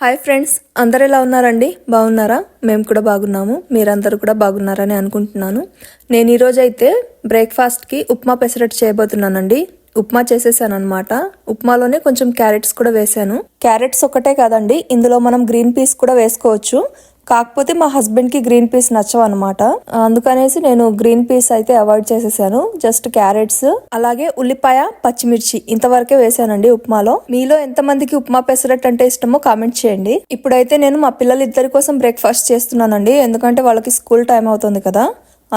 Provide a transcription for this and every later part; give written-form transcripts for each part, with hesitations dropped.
Hi friends, అందరు ఎలా ఉన్నారండి? బాగున్నారా? మేము కూడా బాగున్నాము. మీరందరూ కూడా బాగున్నారని అనుకుంటున్నాను. నేను ఈరోజు అయితే బ్రేక్ఫాస్ట్కి ఉప్మా పెసరట్టు చేయబోతున్నానండి. ఉప్మా చేసేసాను అనమాట. ఉప్మాలోనే కొంచెం క్యారెట్స్ కూడా వేసాను. క్యారెట్స్ ఒకటే కాదండి, ఇందులో మనం గ్రీన్ పీస్ కూడా వేసుకోవచ్చు. కాకపోతే మా హస్బెండ్కి గ్రీన్ పీస్ నచ్చవు అనమాట. అందుకనేసి నేను గ్రీన్ పీస్ అయితే అవాయిడ్ చేసేసాను. జస్ట్ క్యారెట్స్, అలాగే ఉల్లిపాయ, పచ్చిమిర్చి ఇంతవరకే వేసానండి ఉప్మాలో. మీలో ఎంతమందికి ఉప్మా పెసరట్టు అంటే ఇష్టమో కామెంట్ చేయండి. ఇప్పుడైతే నేను మా పిల్లలిద్దరి కోసం బ్రేక్ఫాస్ట్ చేస్తున్నానండి, ఎందుకంటే వాళ్ళకి స్కూల్ టైం అవుతుంది కదా.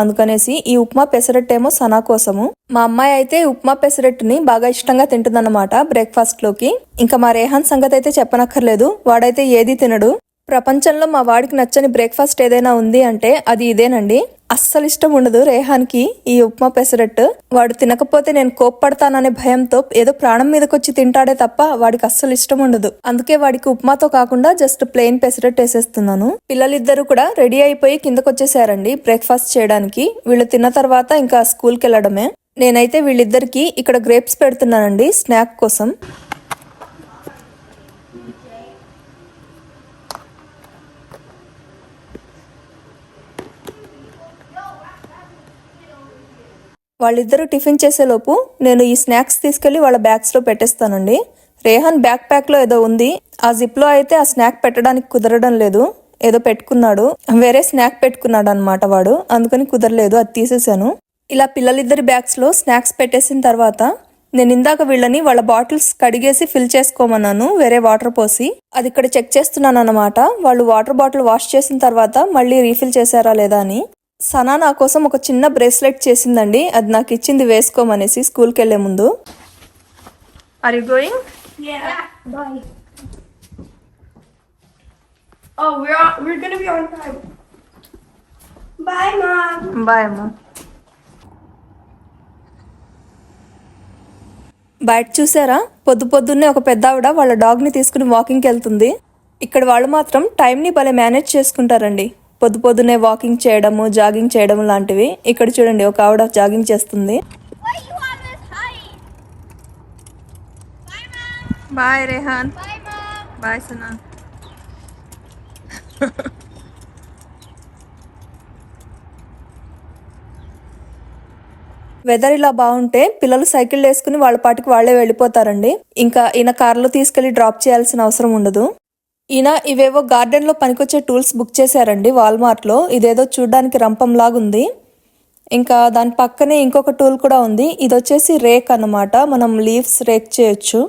అందుకనేసి ఈ ఉప్మా పెసరట్టేమో సనా కోసము. మా అమ్మాయి అయితే ఉప్మా పెసరట్టుని బాగా ఇష్టంగా తింటుందన్నమాట బ్రేక్ఫాస్ట్ లోకి. ఇంకా మా రేహాన్ సంగతి అయితే చెప్పనక్కర్లేదు, వాడైతే ఏది తినడు. ప్రపంచంలో మా వాడికి నచ్చని బ్రేక్ఫాస్ట్ ఏదైనా ఉంది అంటే అది ఇదేనండి. అస్సలు ఇష్టం ఉండదు రేహాన్కి ఈ ఉప్మా పెసరట్టు. వాడు తినకపోతే నేను కోప్పడతాననే భయంతో ఏదో ప్రాణం మీదకొచ్చి తింటాడే తప్ప వాడికి అస్సలు ఇష్టం ఉండదు. అందుకే వాడికి ఉప్మాతో కాకుండా జస్ట్ ప్లెయిన్ పెసరట్టు వేసేస్తున్నాను. పిల్లలిద్దరూ కూడా రెడీ అయిపోయి కిందకొచ్చేసారండి బ్రేక్ఫాస్ట్ చేయడానికి. వీళ్ళు తిన్న తర్వాత ఇంకా స్కూల్కి వెళ్ళడమే. నేనైతే వీళ్ళిద్దరికి ఇక్కడ గ్రేప్స్ పెడుతున్నానండి స్నాక్ కోసం. వాళ్ళిద్దరూ టిఫిన్ చేసేలోపు నేను ఈ స్నాక్స్ తీసుకెళ్లి వాళ్ళ బ్యాగ్స్ లో పెట్టేస్తానండి. రేహాన్ బ్యాక్ ప్యాక్ లో ఏదో ఉంది, ఆ జిప్ లో అయితే ఆ స్నాక్ పెట్టడానికి కుదరడం లేదు. ఏదో పెట్టుకున్నాడు, వేరే స్నాక్ పెట్టుకున్నాడు అనమాట వాడు, అందుకని కుదరలేదు, అది తీసేశాను. ఇలా పిల్లలిద్దరి బ్యాగ్స్ లో స్నాక్స్ పెట్టేసిన తర్వాత నేను ఇందాక వీళ్ళని వాళ్ళ బాటిల్స్ కడిగేసి ఫిల్ చేసుకోమన్నాను వేరే వాటర్ పోసి. అది ఇక్కడ చెక్ చేస్తున్నాను అనమాట. వాళ్ళు వాటర్ బాటిల్ వాష్ చేసిన తర్వాత మళ్ళీ రీఫిల్ చేశారా లేదా అని. సనా నా కోసం ఒక చిన్న బ్రేస్లెట్ చేసిందండి, అది నాకు ఇచ్చింది వేసుకోమనేసి స్కూల్కి వెళ్లే ముందు. Are you going? Yeah. Bye. Oh, we're gonna be on time. Bye, Mom. Bye అమ్మా. బయట చూసారా, పొద్దున్నే ఒక పెద్ద ఆవిడ వాళ్ళ డాగ్ని తీసుకుని వాకింగ్కి వెళ్తుంది. ఇక్కడ వాళ్ళు మాత్రం టైంని భలే మేనేజ్ చేసుకుంటారండి. పొద్దున్నే వాకింగ్ చేయడము, జాగింగ్ చేయడం లాంటివి. ఇక్కడ చూడండి, ఒక ఆవిడ జాగింగ్ చేస్తుంది. Bye Rehan. Bye Sana. Weather ఇలా బాగుంటే పిల్లలు సైకిల్ వేసుకుని వాళ్ళ పాటికి వాళ్లే వెళ్ళిపోతారండి. ఇంకా ఈయన కార్లో తీసుకెళ్లి డ్రాప్ చేయాల్సిన అవసరం ఉండదు. ఈయన ఇవేవో గార్డెన్ లో పనికొచ్చే టూల్స్ బుక్ చేశారండి వాల్మార్ట్ లో. ఇదేదో చూడడానికి రంపంలాగుంది. ఇంకా దాని పక్కనే ఇంకొక టూల్ కూడా ఉంది. ఇది వచ్చేసి రేక్ అన్నమాట, మనం లీవ్స్ రేక్ చేయొచ్చు.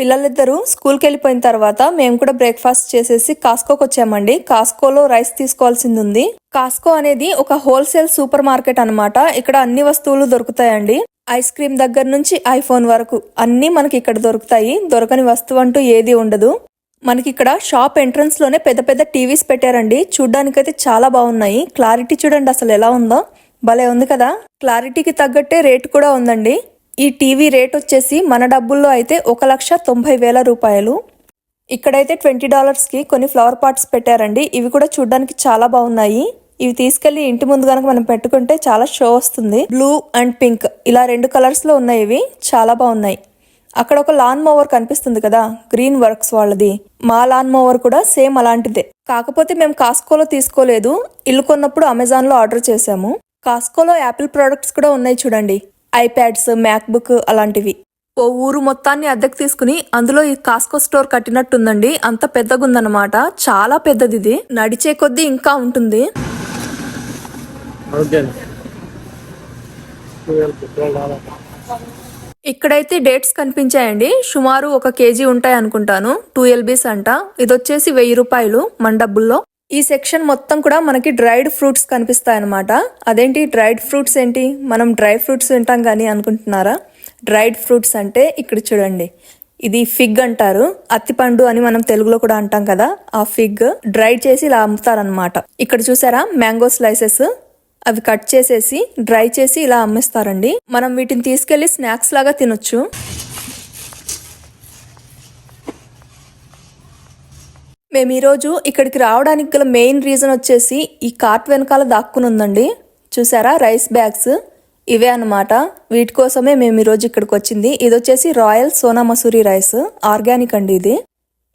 పిల్లలిద్దరూ స్కూల్కి వెళ్ళిపోయిన తర్వాత మేము కూడా బ్రేక్ఫాస్ట్ చేసేసి కాస్కోకి వచ్చామండి. కాస్కోలో రైస్ తీసుకోవాల్సింది ఉంది. కాస్కో అనేది ఒక హోల్సేల్ సూపర్ మార్కెట్ అనమాట. ఇక్కడ అన్ని వస్తువులు దొరుకుతాయండి. ఐస్ క్రీమ్ దగ్గర నుంచి ఐఫోన్ వరకు అన్నీ మనకి ఇక్కడ దొరుకుతాయి. దొరకని వస్తువు అంటూ ఏది ఉండదు. మనకి ఇక్కడ షాప్ ఎంట్రన్స్ లోనే పెద్ద పెద్ద టీవీస్ పెట్టారండి. చూడ్డానికైతే చాలా బాగున్నాయి. క్లారిటీ చూడండి అసలు ఎలా ఉందో, భలే ఉంది కదా. క్లారిటీకి తగ్గట్టే రేట్ కూడా ఉందండి. ఈ టీవీ రేట్ వచ్చేసి మన డబ్బుల్లో అయితే 1,90,000 రూపాయలు. ఇక్కడైతే $20కి కొన్ని ఫ్లవర్ పాట్స్ పెట్టారండి. ఇవి కూడా చూడ్డానికి చాలా బాగున్నాయి. ఇవి తీసుకెళ్లి ఇంటి ముందు గనక మనం పెట్టుకుంటే చాలా షో వస్తుంది. బ్లూ అండ్ పింక్ ఇలా 2 కలర్స్ లో ఉన్నాయి. ఇవి చాలా బాగున్నాయి. అక్కడ ఒక లాన్ మోవర్ కనిపిస్తుంది కదా, గ్రీన్ వర్క్స్ వాళ్ళది. మా లాన్ మోవర్ కూడా సేమ్ అలాంటిదే. కాకపోతే మేము కాస్కోలో తీసుకోలేదు, ఇల్లు కొన్నప్పుడు అమెజాన్ లో ఆర్డర్ చేసాము. కాస్కోలో యాపిల్ ప్రొడక్ట్స్ కూడా ఉన్నాయి చూడండి, ఐప్యాడ్స్, మ్యాక్ బుక్ అలాంటివి. ఓ ఊరు మొత్తాన్ని అద్దెకు తీసుకుని అందులో ఈ కాస్కో స్టోర్ కట్టినట్టుందండి. అంత పెద్దగుందన్నమాట, చాలా పెద్దది. ఇది నడిచే కొద్దీ ఇంకా ఉంటుంది. ఇక్కడైతే డేట్స్ కనిపించాయండి. సుమారు 1 కేజీ ఉంటాయి అనుకుంటాను. 2 LBs అంట. ఇది వచ్చేసి 1000 రూపాయలు మన డబ్బుల్లో. ఈ సెక్షన్ మొత్తం కూడా మనకి డ్రైడ్ ఫ్రూట్స్ కనిపిస్తాయి అనమాట. అదేంటి డ్రైడ్ ఫ్రూట్స్ ఏంటి, మనం డ్రై ఫ్రూట్స్ తింటాం కానీ అనుకుంటున్నారా? డ్రైడ్ ఫ్రూట్స్ అంటే ఇక్కడ చూడండి, ఇది ఫిగ్ అంటారు. అత్తిపండు అని మనం తెలుగులో కూడా అంటాం కదా, ఆ ఫిగ్ డ్రై చేసి ఇలా అమ్ముతారనమాట. ఇక్కడ చూసారా మ్యాంగో స్లైసెస్, అవి కట్ చేసేసి డ్రై చేసి ఇలా అమ్మేస్తారండి. మనం వీటిని తీసుకెళ్లి స్నాక్స్ లాగా తినొచ్చు. మేము ఈరోజు ఇక్కడికి రావడానికి గల మెయిన్ రీజన్ వచ్చేసి ఈ కార్ట్ వెనకాల దాక్కుని ఉందండి. చూసారా రైస్ బ్యాగ్స్, ఇవే అన్నమాట. వీటి కోసమే మేము ఈరోజు ఇక్కడికి వచ్చింది. ఇది వచ్చేసి royal Sona Masuri rice, organic అండి ఇది.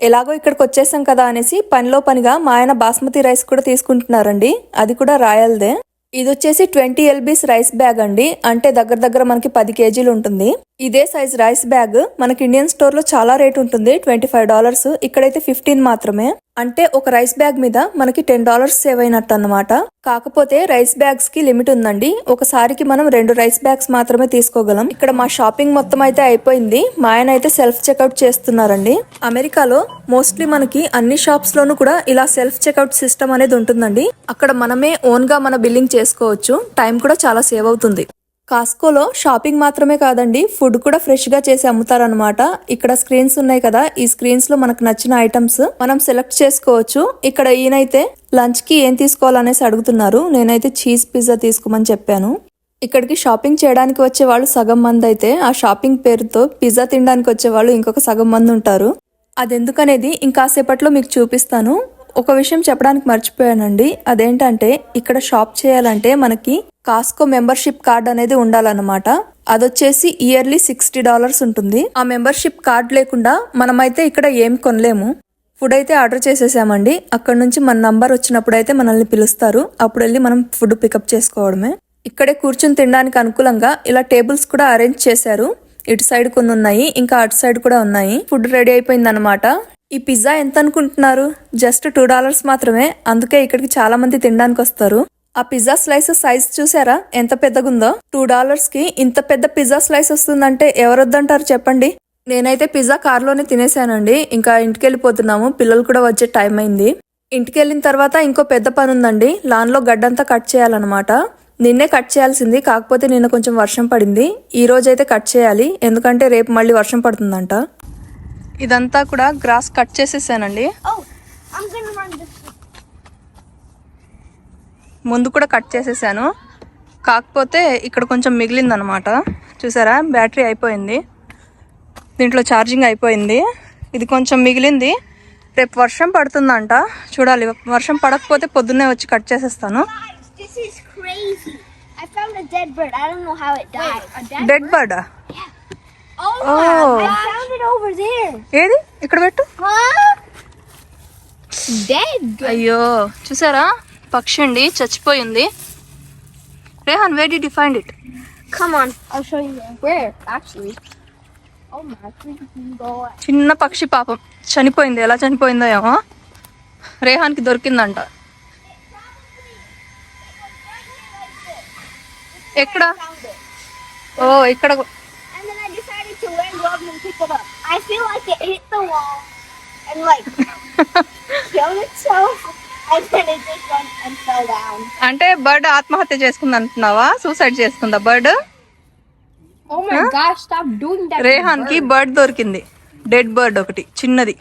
ఎలాగో ఇక్కడికి వచ్చేసాం కదా అనేసి పనిలో పనిగా మా ఆయన బాస్మతి రైస్ కూడా తీసుకుంటున్నారండి. అది కూడా రాయల్దే. ఇది వచ్చేసి 20 LBs రైస్ బ్యాగ్ అండి. అంటే దగ్గర మనకి 10 కేజీలు ఉంటుంది. ఇదే సైజ్ రైస్ బ్యాగ్ మనకి ఇండియన్ స్టోర్ లో చాలా రేట్ ఉంటుంది, $25. ఇక్కడైతే 15 మాత్రమే. అంటే ఒక రైస్ బ్యాగ్ మీద మనకి $10 సేవ్ అయినట్టు అన్నమాట. కాకపోతే రైస్ బ్యాగ్స్ కి లిమిట్ ఉందండి. ఒకసారికి మనం 2 రైస్ బ్యాగ్స్ మాత్రమే తీసుకోగలం. ఇక్కడ మా షాపింగ్ మొత్తం అయితే అయిపోయింది. మా ఆయన అయితే సెల్ఫ్ చెక్అవుట్ చేస్తున్నారండి. అమెరికాలో మోస్ట్లీ మనకి అన్ని షాప్స్ లోనూ కూడా ఇలా సెల్ఫ్ చెక్అవుట్ సిస్టమ్ అనేది ఉంటుందండి. అక్కడ మనమే ఓన్ గా మన బిల్లింగ్ చేసుకోవచ్చు. టైం కూడా చాలా సేవ్ అవుతుంది. కాస్కోలో షాపింగ్ మాత్రమే కాదండి, ఫుడ్ కూడా ఫ్రెష్ గా చేసి అమ్ముతారనమాట. ఇక్కడ స్క్రీన్స్ ఉన్నాయి కదా, ఈ స్క్రీన్స్ లో మనకు నచ్చిన ఐటమ్స్ మనం సెలెక్ట్ చేసుకోవచ్చు. ఇక్కడ ఈయనైతే లంచ్ కి ఏం తీసుకోవాలనేసి అడుగుతున్నారు. నేనైతే చీజ్ పిజ్జా తీసుకోమని చెప్పాను. ఇక్కడికి షాపింగ్ చేయడానికి వచ్చే వాళ్ళు సగం మంది అయితే, ఆ షాపింగ్ పేరుతో పిజ్జా తినడానికి వచ్చే వాళ్ళు ఇంకొక సగం మంది ఉంటారు. అదెందుకనేది ఇంకాసేపట్లో మీకు చూపిస్తాను. ఒక విషయం చెప్పడానికి మర్చిపోయానండి. అదేంటంటే ఇక్కడ షాప్ చేయాలంటే మనకి కాస్కో మెంబర్షిప్ కార్డ్ అనేది ఉండాలన్నమాట. అదొచ్చేసి ఇయర్లీ $60 ఉంటుంది. ఆ మెంబర్షిప్ కార్డ్ లేకుండా మనమైతే ఇక్కడ ఏం కొనలేము. ఫుడ్ అయితే ఆర్డర్ చేసేసామండి. అక్కడ నుంచి మన నంబర్ వచ్చినప్పుడు అయితే మనల్ని పిలుస్తారు. అప్పుడు వెళ్ళి మనం ఫుడ్ పికప్ చేసుకోవడమే. ఇక్కడే కూర్చుని తినడానికి అనుకూలంగా ఇలా టేబుల్స్ కూడా అరేంజ్ చేశారు. ఇటు సైడ్ కొన్ని ఉన్నాయి, ఇంకా అటు సైడ్ కూడా ఉన్నాయి. ఫుడ్ రెడీ అయిపోయింది అనమాట. ఈ పిజ్జా ఎంత అనుకుంటున్నారు? జస్ట్ $2 మాత్రమే. అందుకే ఇక్కడికి చాలా మంది తినడానికి వస్తారు. ఆ పిజ్జా స్లైస్ సైజ్ చూసారా ఎంత పెద్దగుందో? $2 కి ఇంత పెద్ద పిజ్జా స్లైస్ వస్తుందంటే ఎవరొద్దంటారు చెప్పండి. నేనైతే పిజ్జా కార్లోనే తినేసానండి. ఇంకా ఇంటికి వెళ్ళిపోతున్నాము. పిల్లలు కూడా వచ్చే టైం అయింది. ఇంటికి వెళ్ళిన తర్వాత ఇంకో పెద్ద పని ఉందండి. లాన్ లో గడ్డంతా కట్ చేయాలన్నమాట. నిన్నే కట్ చేయాల్సింది, కాకపోతే నిన్న కొంచెం వర్షం పడింది. ఈ రోజైతే కట్ చేయాలి, ఎందుకంటే రేపు మళ్ళీ వర్షం పడుతుందంట. ఇదంతా కూడా గ్రాస్ కట్ చేసేసానండి. ముందు కూడా కట్ చేసేసాను, కాకపోతే ఇక్కడ కొంచెం మిగిలిందనమాట. చూసారా, బ్యాటరీ అయిపోయింది, దీంట్లో ఛార్జింగ్ అయిపోయింది. ఇది కొంచెం మిగిలింది. రేపు వర్షం పడుతుందంట, చూడాలి. వర్షం పడకపోతే పొద్దున్నే వచ్చి కట్ చేసేస్తాను. This is crazy. I found a dead bird. I don't know how it died. A dead dead bird? Oh, I found it over there. ఏది? ఇక్కడ పెట్టు. Huh? Dead. అయ్యో, చూసారా, పక్షి అండి, చచ్చిపోయింది. Rehan, where did you find it? Come on, I'll show you where actually. Oh my God. చిన్న పక్షి పాపం చనిపోయింది. ఎలా చనిపోయిందో ఏమో. రేహాన్కి దొరికిందంట. ఎక్కడ? ఓ, ఇక్కడ. And then I decided to wear gloves and pick it up. I feel like it hit the wall and like killed itself, and then it just went and fell down. అంటే bird ఆత్మహత్య చేసుకుంది అంటున్నావా? Suicide చేసుకుందా bird? Oh my gosh, stop doing that. Rehan కి bird దొరికింది, dead bird ఒకటి, చిన్నది,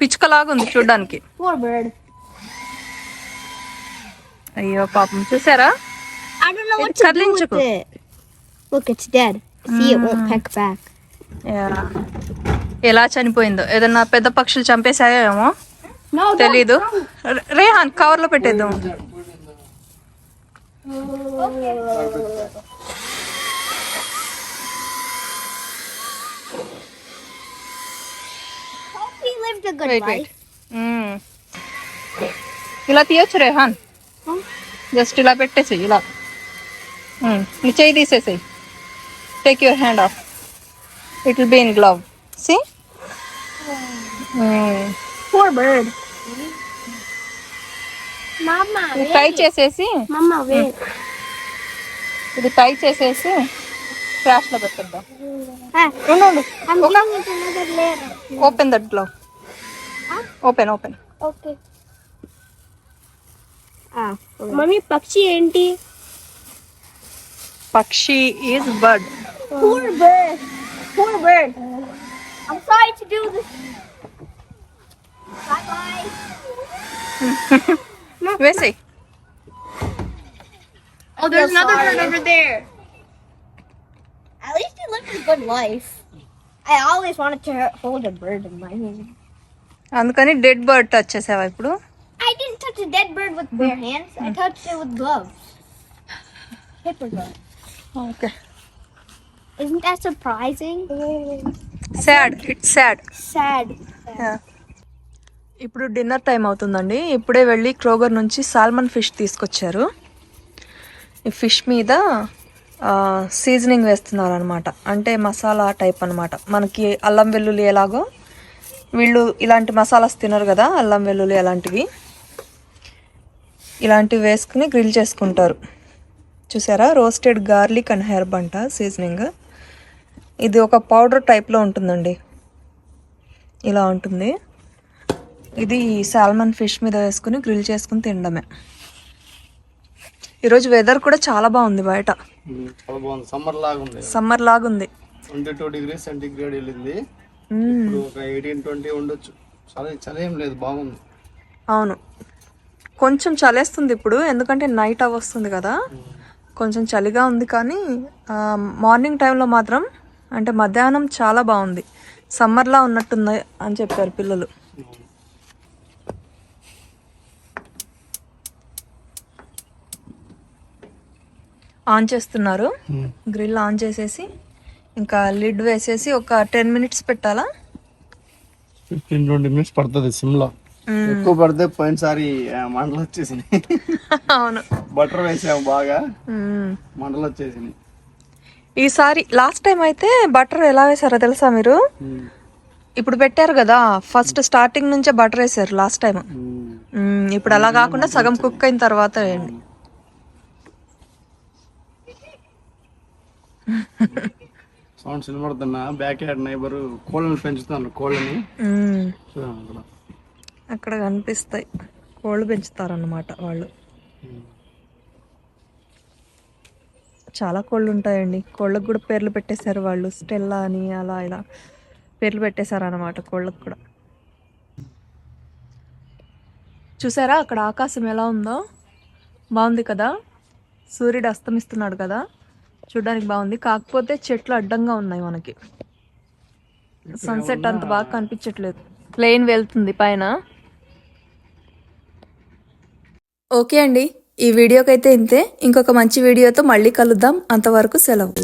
పిచ్చుకలాగా ఉంది చూడ్డానికి. Poor bird. అయ్యో పాపం, చూసారా? I don't know what It's to do with Karlinchuku. it. Look, it's dead. See, it won't peck back. ఎలా చనిపోయిందో. ఏదన్నా పెద్ద పక్షులు చంపేశాయేమో, No, తెలీదు. రేహాన్ కవర్ లో పెట్టేద్దాం. hope he lived a good Wait, life. wait. ఇలా తీయొచ్చు రేహాన్. జస్ట్ ఇలా పెట్టేసి ఇలా. నీ చేయి తీసేసేయి. Take your hand off. It will be in glove. See, Poor bird. Mama, tie wait. చేసేసి, Mama, wait. ఇది టై చేసేసి క్రాష్ లో పెట్టేద్దాం. Ah, ఉండు, I'm going into another layer. Open that glove. Open. Okay. Ah, Mommy, Pakshi enti. పక్షి is bird. Poor bird. Poor bird. I'm sorry to do this. Bye bye. వేసేయి. Oh, there's another bird over there. At least he lived a good life. I always wanted to hold a bird in my hand. అందుకని dead bird touch చేసావా ఇప్పుడు? I didn't touch a dead bird with bare hands. I touched it with gloves. Paper gloves. Okay. Isn't that surprising? Sad, it's sad. Sad. ఇప్పుడు dinner time అవుతుందండి. ఇప్పుడే వెళ్ళి Kroger నుంచి salmon fish తీసుకొచ్చారు. ఈ fish మీద సీజనింగ్ వేస్తున్నారు అనమాట. అంటే మసాలా టైప్ అనమాట. మనకి అల్లం వెల్లుల్లి ఎలాగో వీళ్ళు ఇలాంటి మసాలాస్ తినరు కదా, అల్లం వెల్లుల్లి అలాంటివి. ఇలాంటివి వేసుకుని గ్రిల్ చేసుకుంటారు. చూసారా, రోస్టెడ్ గార్లిక్ అండ్ హెర్బ్ అంట సీజనింగ్. ఇది ఒక పౌడర్ టైప్లో ఉంటుందండి, ఇలా ఉంటుంది. ఇది సాల్మన్ ఫిష్ మీద వేసుకుని గ్రిల్ చేసుకుని తినడమే. ఈరోజు వెదర్ కూడా చాలా బాగుంది బయట. చాలా బాగుంది. సమ్మర్ లాగా ఉంది. 22 degrees సెంటిగ్రేడ్ వెళ్ళింది. ఇప్పుడు ఒక 18-20 ఉండొచ్చు. చలి ఏం లేదు, బాగుంది. అవును, కొంచెం చలేస్తుంది ఇప్పుడు, ఎందుకంటే నైట్ వస్తుంది కదా, కొంచెం చలిగా ఉంది. కానీ మార్నింగ్ టైంలో మాత్రం, అంటే మధ్యాహ్నం చాలా బాగుంది. సమ్మర్లా ఉన్నట్టుంది అని చెప్పారు పిల్లలు. ఆన్ చేస్తున్నారు. గ్రిల్ ఆన్ చేసేసి ఇంకా లిడ్ వేసేసి ఒక 10 minutes పెట్టాలా? 15-20 minutes పడుతుంది సిమ్లో. ఎక్కువ పడితే పోయినసారి మంటలు వచ్చేసింది. అవును, బటర్ వేసాము బాగా, మంటలు వచ్చేసింది. ఈసారి లాస్ట్ టైం అయితే బటర్ ఎలా వేసారో తెలుసా మీరు? ఇప్పుడు పెట్టారు కదా, ఫస్ట్ స్టార్టింగ్ నుంచే బటర్ వేసారు లాస్ట్ టైం. ఇప్పుడు అలా కాకుండా సగం కుక్ అయిన తర్వాత వేయండి. సౌండ్స్ వినబడుతున్నా. బ్యాక్ యార్డ్ నైబర్ కోళ్ళని పెంచుతాను. కోళ్ళని అక్కడ కనిపిస్తాయి. కోళ్ళు పెంచుతారన్నమాట వాళ్ళు. చాలా కోళ్ళు ఉంటాయండి. కోళ్ళకు కూడా పేర్లు పెట్టేశారు వాళ్ళు. స్టెల్లా అని అలా ఇలా పేర్లు పెట్టేశారు అన్నమాట కోళ్ళకు కూడా. చూసారా అక్కడ ఆకాశం ఎలా ఉందో? బాగుంది కదా, సూర్యుడు అస్తమిస్తున్నాడు కదా, చూడడానికి బాగుంది. కాకపోతే చెట్లు అడ్డంగా ఉన్నాయి మనకి, సన్సెట్ అంత బాగా కనిపించట్లేదు. ప్లేన్ వెళ్తుంది పైన. ఓకే అండి, ఈ వీడియోకైతే ఇంతే. ఇంకొక మంచి వీడియోతో మళ్ళీ కలుద్దాం. అంతవరకు సెలవు.